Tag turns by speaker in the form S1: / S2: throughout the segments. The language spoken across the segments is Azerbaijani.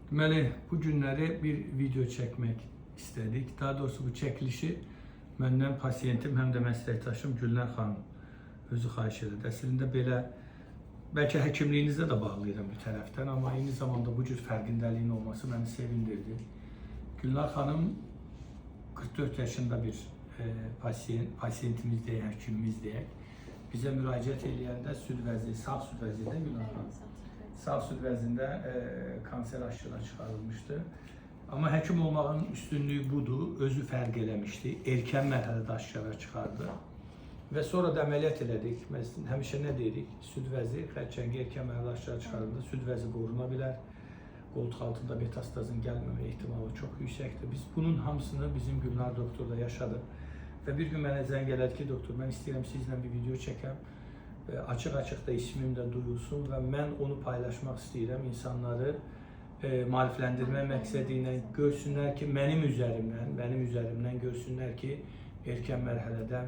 S1: Deməli, bu günləri bir video çəkmək istədik. Daha doğrusu bu çəkilişi məndən pasiyentim, həm də məsləkdaşım Gülnar xanım özü xahiş edir. Əslində belə, bəlkə həkimliyinizlə də bağlıyam bir tərəfdən, amma eyni zamanda bu cür fərqindəliyin olması məni sevindirdi. Gülnar xanım 44 yaşında bir pasiyentimiz deyək, həkimimiz deyək. Bizə müraciət eləyəndə süd vəzi, sağ süd vəzində Gülnar xanım. Sağ süd vəzində kanser aşkara çıxarılmışdı. Amma həkim olmağın üstünlüyü budur, özü fərq eləmişdi, erkən mərhələdə aşkara çıxardı. Və sonra da əməliyyat elədik. Biz həmişə nə deyirik? Süd vəzi, xərçəngi erkən mərhələdə aşkara çıxarında süd vəzi qoruna bilər. Qoltuq altında metastazın gəlməmə ehtimalı çox yüksəkdir. Biz bunun hamısını bizim Gülnar doktorla yaşadıq. Və bir gün mənə zəng elədi ki, doktor, mən istəyirəm sizlə bir video çəkəm. Açıq-açıq da ismim də duyulsun və mən onu paylaşmaq istəyirəm. İnsanları maarifləndirmə məqsədi ilə görsünlər ki, mənim üzərimdən görsünlər ki, erkən mərhələdə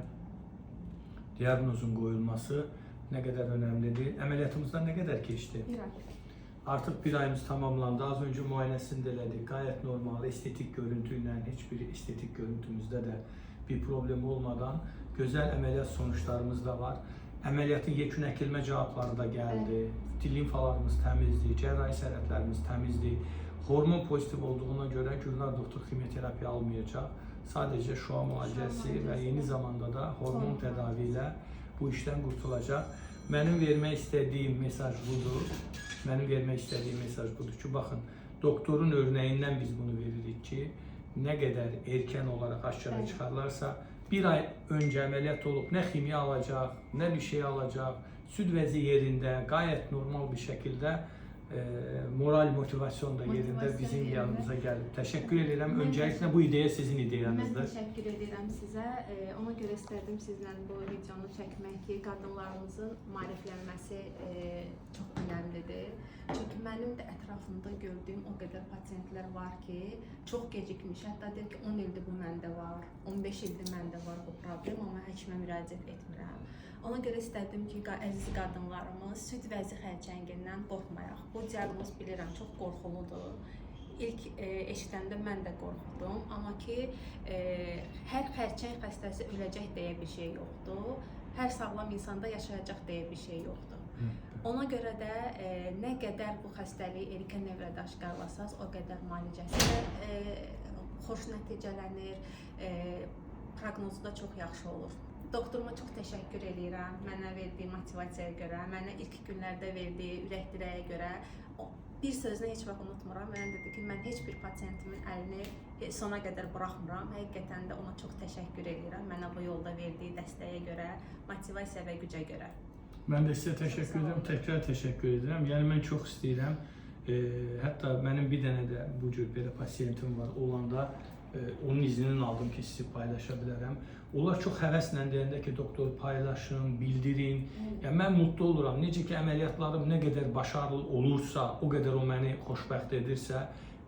S1: diaqnozun qoyulması nə qədər önəmlidir. Əməliyyatımızdan nə qədər keçdi?
S2: Bir ay.
S1: Artıq bir ayımız tamamlandı. Az öncə müayinəsini də elədik. Gayet normal, estetik görüntü ilə, heç bir estetik görüntümüzdə də bir problem olmadan gözəl əməliyyat sonuçlarımız da var. Əməliyyatın yekun əkilmə cavabları da gəldi. Limfalarımız təmizdir, cərrahi sərhədlərimiz təmizdir. Hormon pozitiv olduğuna görə Gülnar doktor kimyoterapiya almayacaq. Sadəcə şua müalicəsi və eyni zamanda da hormon tədavi ilə bu işdən qurtulacaq. Mənim vermək istədiyim mesaj budur. Ki, baxın, doktorun örneğindən biz bunu veririk ki, nə qədər erkən olaraq aşkara çıxarlarsa, bir ay öncə əməliyyat olub, nə ximiya alacaq, nə bir şey alacaq, süd vəzi yerində, gayet normal bir şəkildə moral motivasyon da yerində bizim yanımıza gəlib. Təşəkkür edirəm. Öncəliklə bu ideya sizin ideyanızdır.
S2: Mən təşəkkür edirəm sizə. Ona görə istədim sizlə bu videonu çəkmək ki, qadınlarımızın maariflənməsi çox önəmlidir. Çünki mənim də ətrafımda gördüyüm o qədər pasiyentlər var ki, çox gecikmiş. Hətta deyir ki, 10 ildir bu məndə var, 15 ildir məndə var bu problem, amma həkimə müraciət etmirəm. Ona görə istədim ki, əziz qadınlarımız süd vəzi xərçəngindən qorxmayaq. Bu diaqnoz bilirəm, çox qorxuludur. İlk eşidəndə mən də qorxdum, amma ki, hər xərçəng xəstəsi öləcək deyə bir şey yoxdur. Hər sağlam insanda yaşayacaq deyə bir şey yoxdur. Ona görə də nə qədər bu xəstəliyi erkən evrədə aşkarlasaz, o qədər müalicəsi xoş nəticələnir, proqnozu da çox yaxşı olur. Doktoruma çox təşəkkür edirəm, mənə verdiyi motivasiyaya görə, mənə ilk günlərdə verdiyi ürək dirəyə görə. Bir sözünü heç vaxt unutmuram. Mənə dedi ki, mən heç bir pasiyentimin əlini sona qədər buraxmıram. Həqiqətən də ona çox təşəkkür edirəm. Mənə bu yolda verdiyi dəstəyə görə, motivasiya və gücə görə.
S1: Mən də sizə təşəkkür edirəm, təkrar təşəkkür edirəm. Yəni mən çox istəyirəm. Hətta mənim bir dənə də bu cür belə pasiyentim var olanda onun iznini aldım ki, sizi paylaşa bilərəm. Onlar çox həvəslə deyəndə ki, doktor paylaşın, bildirin. Yəni mən mutlu oluram. Necə ki, əməliyyatlarım nə qədər başarılı olursa, o qədər o məni xoşbəxt edirsə,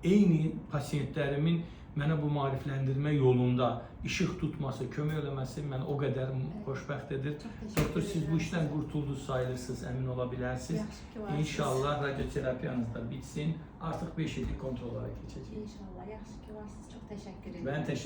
S1: eyni pasiyentlərimin mənə bu maarifləndirmə yolunda işıq tutması, kömək eləməsi məni o qədər xoşbəxt edir. Doktor, siz bu işdən qurtuldunuz sayılırsınız, əmin ola bilərsiniz. İnşallah radioterapiyanız da bitsin. Artıq 5 illik kontrollara keçəcək.
S2: İnşallah, yaxşı ki varsınız. Çox təşəkkür edirəm.
S1: Mən təşəkkür